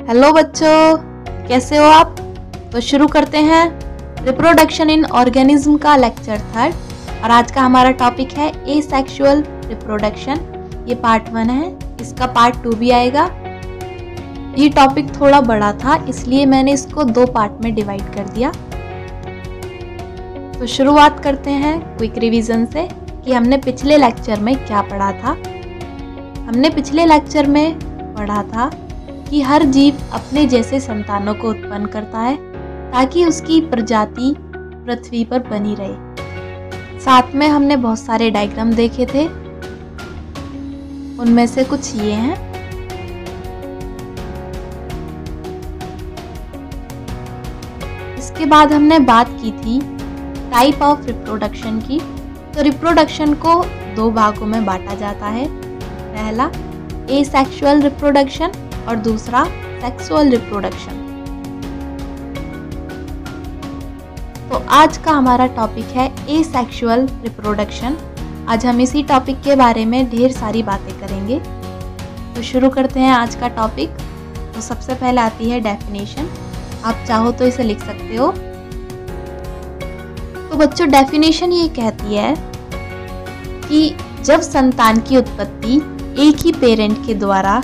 Hello बच्चों, कैसे हो आप? तो शुरू करते हैं रिप्रोडक्शन इन ऑर्गेनिज्म का लेक्चर 3 और आज का हमारा टॉपिक है एसेक्सुअल रिप्रोडक्शन। ये पार्ट 1 है, इसका पार्ट 2 भी आएगा। ये टॉपिक थोड़ा बड़ा था इसलिए मैंने इसको 2 पार्ट में डिवाइड कर दिया। तो शुरुआत करते हैं क्विक रिवीजन से कि हमने पिछले लेक्चर में क्या पढ़ा था। हमने पिछले लेक्चर में पढ़ा था कि हर जीव अपने जैसे संतानों को उत्पन्न करता है ताकि उसकी प्रजाति पृथ्वी पर बनी रहे। साथ में हमने बहुत सारे डायग्राम देखे थे, उनमें से कुछ ये हैं। इसके बाद हमने बात की थी टाइप ऑफ रिप्रोडक्शन की। तो रिप्रोडक्शन को 2 भागों में बांटा जाता है, पहला एसेक्सुअल रिप्रोडक्शन और दूसरा सेक्सुअल रिप्रोडक्शन। तो आज का हमारा टॉपिक है एसेक्सुअल रिप्रोडक्शन। आज हम इसी टॉपिक के बारे में ढेर सारी बातें करेंगे। तो शुरू करते हैं आज का टॉपिक। तो सबसे पहले आती है डेफिनेशन। आप चाहो तो इसे लिख सकते हो। तो बच्चों, डेफिनेशन ये कहती है कि जब संतान की उत्पत्ति एक ही पेरेंट के द्वारा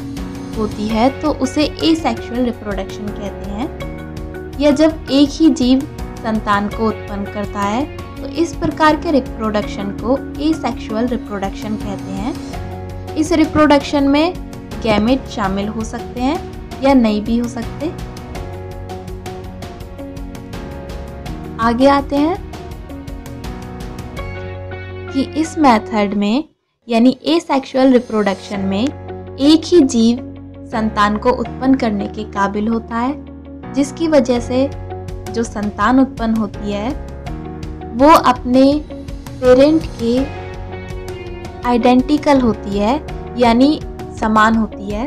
होती है तो उसे एसेक्सुअल रिप्रोडक्शन कहते हैं। या जब एक ही जीव संतान को उत्पन्न करता है तो इस प्रकार के रिप्रोडक्शन को एसेक्सुअल रिप्रोडक्शन कहते हैं। इस रिप्रोडक्शन में गैमेट शामिल हो सकते हैं या नहीं भी हो सकते। आगे आते हैं कि इस मेथड में यानी एसेक्सुअल रिप्रोडक्शन में एक ही जीव संतान को उत्पन्न करने के काबिल होता है, जिसकी वजह से जो संतान उत्पन्न होती है वो अपने पेरेंट के आइडेंटिकल होती है, यानी समान होती है।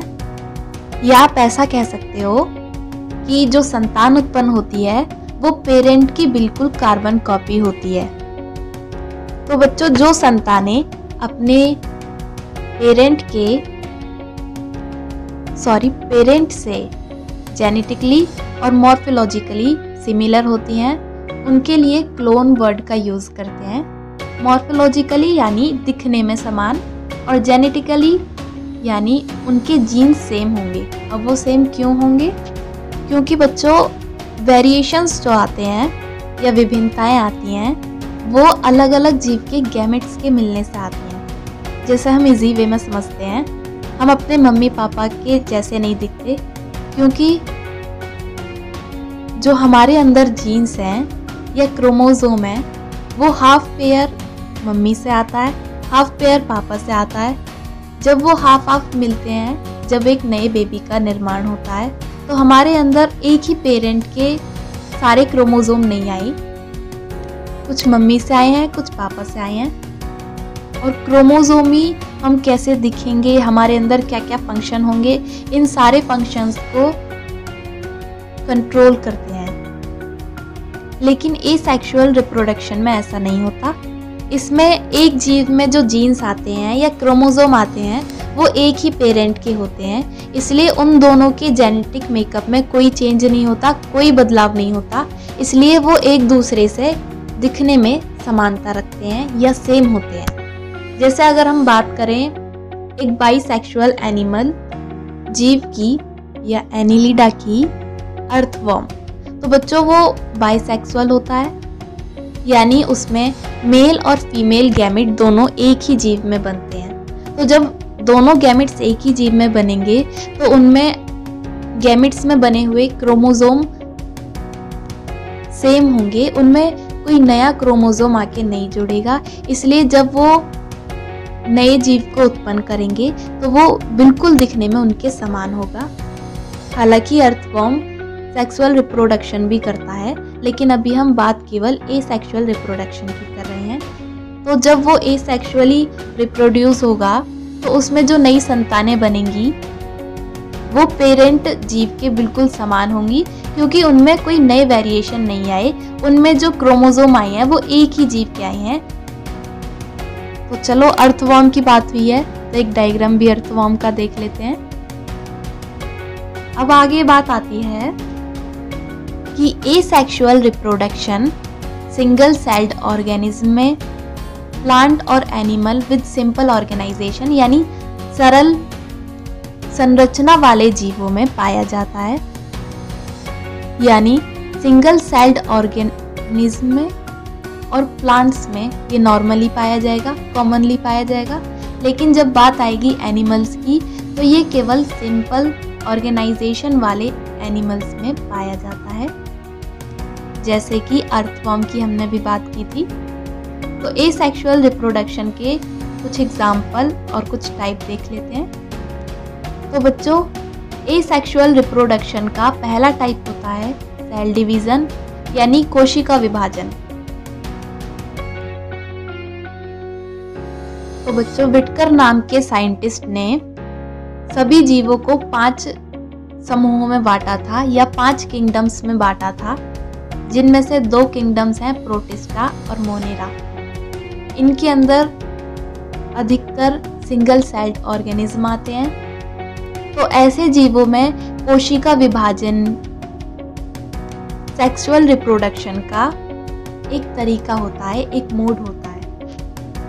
या आप ऐसा कह सकते हो कि जो संतान उत्पन्न होती है वो पेरेंट की बिल्कुल कार्बन कॉपी होती है। तो बच्चों, जो संतानें अपने पेरेंट से जेनेटिकली और मॉर्फोलॉजिकली सिमिलर होती हैं, उनके लिए क्लोन वर्ड का यूज करते हैं। मॉर्फोलॉजिकली यानी दिखने में समान, और जेनेटिकली यानी उनके जीन्स सेम होंगे। अब वो सेम क्यों होंगे? क्योंकि बच्चों, वेरिएशंस जो आते हैं या विभिन्नताएं आती हैं वो अलग अलग जीव के गैमेट्स के मिलने से आती हैं। जैसे हम इजी वे में समझते हैं, हम अपने मम्मी पापा के जैसे नहीं दिखते क्योंकि जो हमारे अंदर जीन्स हैं या क्रोमोसोम है वो हाफ पेयर मम्मी से आता है, हाफ पेयर पापा से आता है। जब वो हाफ मिलते हैं, जब एक नए बेबी का निर्माण होता है, तो हमारे अंदर एक ही पेरेंट के सारे क्रोमोसोम नहीं आए, कुछ मम्मी से आए हैं, कुछ पापा से आए हैं। और क्रोमोसोम ही हम कैसे दिखेंगे, हमारे अंदर क्या क्या फंक्शन होंगे, इन सारे फंक्शंस को कंट्रोल करते हैं। लेकिन एसेक्सुअल रिप्रोडक्शन में ऐसा नहीं होता। इसमें एक जीव में जो जीन्स आते हैं या क्रोमोसोम आते हैं वो एक ही पेरेंट के होते हैं, इसलिए उन दोनों के जेनेटिक मेकअप में कोई चेंज नहीं होता, कोई बदलाव नहीं होता। इसलिए वो एक दूसरे से दिखने में समानता रखते हैं या सेम होते हैं। जैसे अगर हम बात करें एक बाइसेक्सुअल एनिमल जीव की या एनिलिडा की, अर्थवर्म, तो बच्चों वो बाइसेक्सुअल होता है, यानी उसमें मेल और फीमेल गैमेट दोनों एक ही जीव में बनते हैं। तो जब दोनों गैमेट्स एक ही जीव में बनेंगे तो उनमें गैमेट्स में बने हुए क्रोमोसोम सेम होंगे, उनमें कोई नया क्रोमोसोम आके नहीं जुड़ेगा। इसलिए जब वो नए जीव को उत्पन्न करेंगे तो वो बिल्कुल दिखने में उनके समान होगा। हालांकि अर्थवर्म सेक्सुअल रिप्रोडक्शन भी करता है, लेकिन अभी हम बात केवल एसेक्सुअल रिप्रोडक्शन की कर रहे हैं। तो जब वो एसेक्सुअली रिप्रोड्यूस होगा तो उसमें जो नई संतानें बनेंगी वो पेरेंट जीव के बिल्कुल समान होंगी, क्योंकि उनमें कोई नए वेरिएशन नहीं आए, उनमें जो क्रोमोसोम आए हैं वो एक ही जीव के आए हैं। तो चलो, अर्थवर्म की बात हुई है। तो एक डायग्राम भी अर्थवॉर्म का देख लेते हैं। अब आगे बात आती है कि asexual reproduction single celled organism में प्लांट और एनिमल विद सिंपल ऑर्गेनाइजेशन यानी सरल संरचना वाले जीवों में पाया जाता है। यानी सिंगल सेल्ड ऑर्गेनिज्म में और प्लांट्स में ये नॉर्मली पाया जाएगा, कॉमनली पाया जाएगा। लेकिन जब बात आएगी एनिमल्स की तो ये केवल सिंपल ऑर्गेनाइजेशन वाले एनिमल्स में पाया जाता है, जैसे कि अर्थवॉर्म की हमने भी बात की थी। तो एसेक्सुअल रिप्रोडक्शन के कुछ एग्जाम्पल और कुछ टाइप देख लेते हैं। तो बच्चों, एसेक्सुअल रिप्रोडक्शन का पहला टाइप होता है सेल डिवीजन यानी कोशिका विभाजन। तो बच्चों, विटकर नाम के साइंटिस्ट ने सभी जीवों को 5 समूहों में बांटा था या 5 किंगडम्स में बांटा था, जिनमें से 2 किंगडम्स हैं प्रोटिस्टा और मोनेरा। इनके अंदर अधिकतर सिंगल सेल्ड ऑर्गेनिज्म आते हैं। तो ऐसे जीवों में कोशिका विभाजन सेक्सुअल रिप्रोडक्शन का एक तरीका होता है, एक मोड होता है।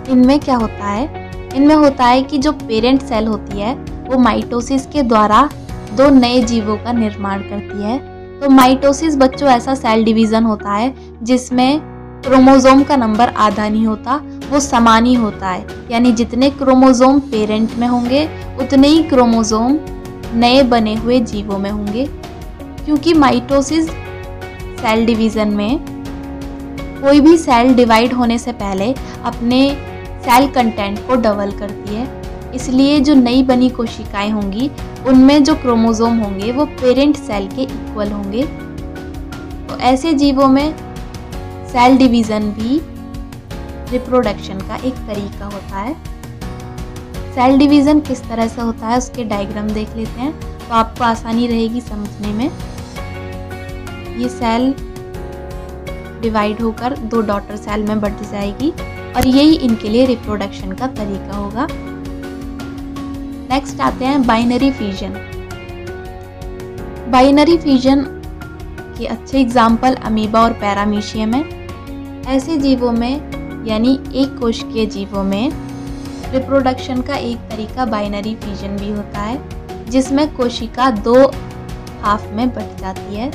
इनमें क्या होता है? इनमें होता है कि जो पेरेंट सेल होती है वो माइटोसिस के द्वारा 2 नए जीवों का निर्माण करती है। तो माइटोसिस बच्चों ऐसा सेल डिवीजन होता है जिसमें क्रोमोसोम का नंबर आधा नहीं होता, वो समान ही होता है। यानी जितने क्रोमोसोम पेरेंट में होंगे उतने ही क्रोमोसोम नए बने हुए जीवों में होंगे। क्योंकि माइटोसिस सेल डिवीजन में कोई भी सेल डिवाइड होने से पहले अपने सेल कंटेंट को डबल करती है, इसलिए जो नई बनी कोशिकाएं होंगी उनमें जो क्रोमोसोम होंगे वो पेरेंट सेल के इक्वल होंगे। तो ऐसे जीवों में सेल डिवीजन भी रिप्रोडक्शन का एक तरीका होता है। सेल डिवीजन किस तरह से होता है उसके डायग्राम देख लेते हैं, तो आपको आसानी रहेगी समझने में। ये सेल डिवाइड होकर 2 डॉटर सेल में बढ़ जाएगी और यही इनके लिए रिप्रोडक्शन का तरीका होगा। नेक्स्ट आते हैं बाइनरी फ्यूजन। बाइनरी फ्यूजन के अच्छे एग्जाम्पल अमीबा और पैरामीशियम है। ऐसे जीवों में यानी एक कोशिकीय जीवों में रिप्रोडक्शन का एक तरीका बाइनरी फ्यूजन भी होता है, जिसमें कोशिका 2 हाफ में बट जाती है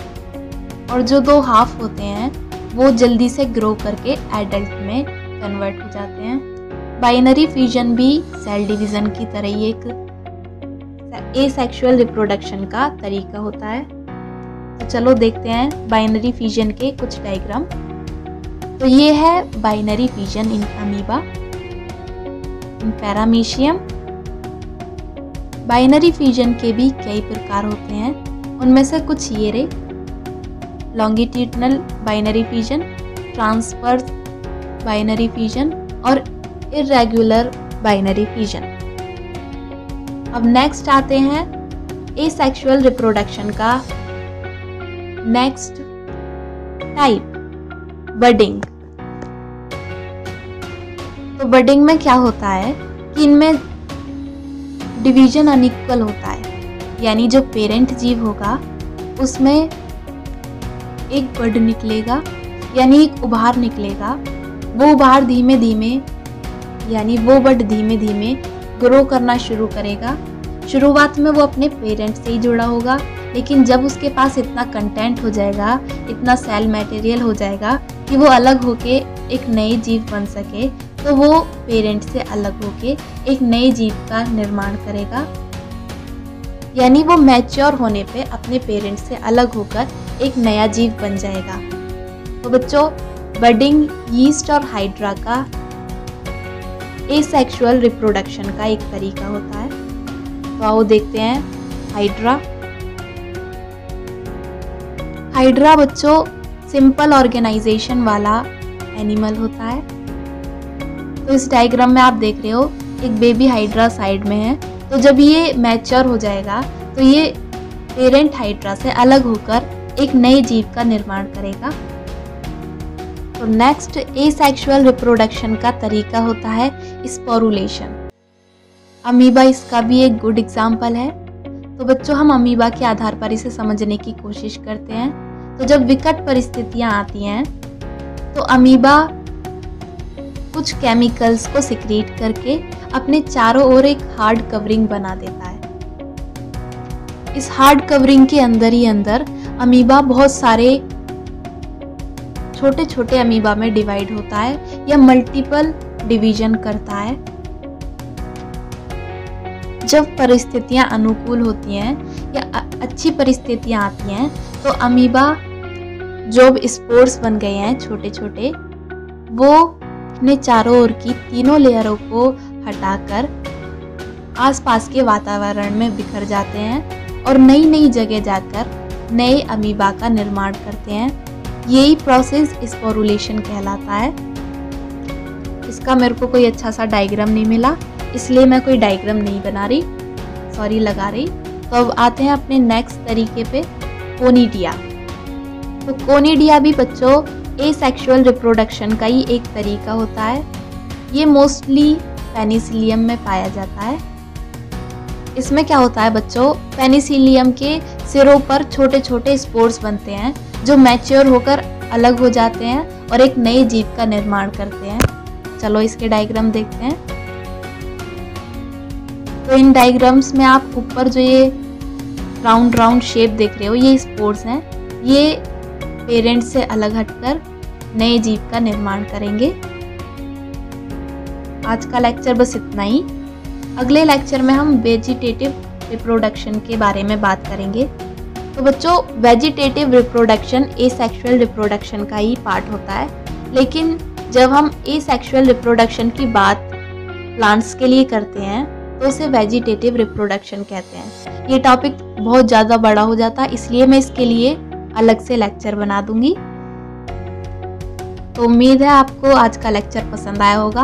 और जो 2 हाफ होते हैं वो जल्दी से ग्रो करके एडल्ट में कन्वर्ट हो जाते हैं। बाइनरी फ्यूजन भी सेल डिवीजन की तरह ही एक एसेक्सुअल रिप्रोडक्शन का तरीका होता है। तो चलो देखते हैं बाइनरी फ्यूजन के कुछ डायग्राम। तो ये है binary fusion in amoeba, in paramecium. Binary fusion के भी कई प्रकार होते हैं, उनमें से कुछ ये रहे: longitudinal binary fusion, transverse binary fusion और इर्रेगुलर बाइनरी फ्यूजन। अब नेक्स्ट आते हैं एसेक्सुअल रिप्रोडक्शन का नेक्स्ट टाइप, बडिंग। तो बडिंग में क्या होता है कि इनमें डिवीजन अनइक्वल होता है, यानी जो पेरेंट जीव होगा उसमें एक बड निकलेगा, यानी एक उभार निकलेगा। वो उभार धीमे धीमे यानी वो बड धीमे धीमे ग्रो करना शुरू करेगा। शुरुआत में वो अपने पेरेंट से ही जुड़ा होगा, लेकिन जब उसके पास इतना कंटेंट हो जाएगा, इतना सेल मटेरियल हो जाएगा कि वो अलग होके एक नए जीव बन सके, तो वो पेरेंट से अलग होके एक नए जीव का निर्माण करेगा। यानी वो मैच्योर होने पे अपने पेरेंट से अलग होकर एक नया जीव बन जाएगा। तो बच्चों, बडिंग यीस्ट और हाइड्रा का एसेक्सुअल रिप्रोडक्शन का एक तरीका होता है। तो आओ देखते हैं हाइड्रा। हाइड्रा बच्चों सिंपल ऑर्गेनाइजेशन वाला एनिमल होता है। तो इस डायग्राम में आप देख रहे हो एक बेबी हाइड्रा साइड में है। तो जब ये मैच्योर हो जाएगा तो ये पेरेंट हाइड्रा से अलग होकर एक नए जीव का निर्माण करेगा। तो नेक्स्ट एसेक्सुअल रिप्रोडक्शन का तरीका होता है स्पोरुलेशन। अमीबा इसका भी एक गुड एग्जाम्पल है। तो बच्चों, हम अमीबा के आधार पर इसे समझने की कोशिश करते हैं। तो जब विकट परिस्थितियां आती हैं तो अमीबा कुछ केमिकल्स को सिक्रीट करके अपने चारों ओर एक हार्ड कवरिंग बना देता है। इस हार्ड कवरिंग के अंदर ही अंदर अमीबा बहुत सारे छोटे छोटे अमीबा में डिवाइड होता है या मल्टीपल डिवीजन करता है। जब परिस्थितियां अनुकूल होती हैं या अच्छी परिस्थितियां आती हैं तो अमीबा जो स्पोर्स बन गए हैं छोटे छोटे, वो अपने चारों ओर की तीनों लेयरों को हटाकर आसपास के वातावरण में बिखर जाते हैं और नई नई जगह जाकर नए अमीबा का निर्माण करते हैं। यही प्रोसेस स्पोरुलेशन कहलाता है। इसका मेरे को कोई अच्छा सा डायग्राम नहीं मिला, इसलिए मैं कोई डायग्राम नहीं बना रही, सॉरी लगा रही। तो अब आते हैं अपने नेक्स्ट तरीके पे, कोनिडिया। तो कोनिडिया भी बच्चों एसेक्सुअल रिप्रोडक्शन का ही एक तरीका होता है। ये मोस्टली पेनिसिलियम में पाया जाता है। इसमें क्या होता है बच्चों, पेनिसिलियम के सिरों पर छोटे छोटे स्पोर्स बनते हैं जो मैच्योर होकर अलग हो जाते हैं और एक नए जीव का निर्माण करते हैं। चलो इसके डायग्राम देखते हैं। तो इन डायग्राम्स में आप ऊपर जो ये राउंड राउंड शेप देख रहे हो, ये स्पोर्स हैं। ये पेरेंट से अलग हटकर नए जीव का निर्माण करेंगे। आज का लेक्चर बस इतना ही। अगले लेक्चर में हम वेजिटेटिव रिप्रोडक्शन के बारे में बात करेंगे। तो बच्चों, वेजिटेटिव रिप्रोडक्शन एसेक्सुअल रिप्रोडक्शन का ही पार्ट होता है, लेकिन जब हम एसेक्सुअल रिप्रोडक्शन की बात प्लांट्स के लिए करते हैं तो उसे वेजिटेटिव रिप्रोडक्शन कहते हैं। ये टॉपिक बहुत ज़्यादा बड़ा हो जाता है, इसलिए मैं इसके लिए अलग से लेक्चर बना दूंगी। तो उम्मीद है आपको आज का लेक्चर पसंद आया होगा,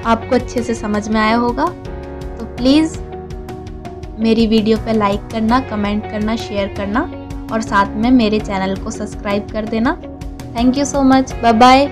आपको अच्छे से समझ में आया होगा। तो प्लीज़ मेरी वीडियो पे लाइक करना, कमेंट करना, शेयर करना और साथ में मेरे चैनल को सब्सक्राइब कर देना। Thank you so much. Bye bye.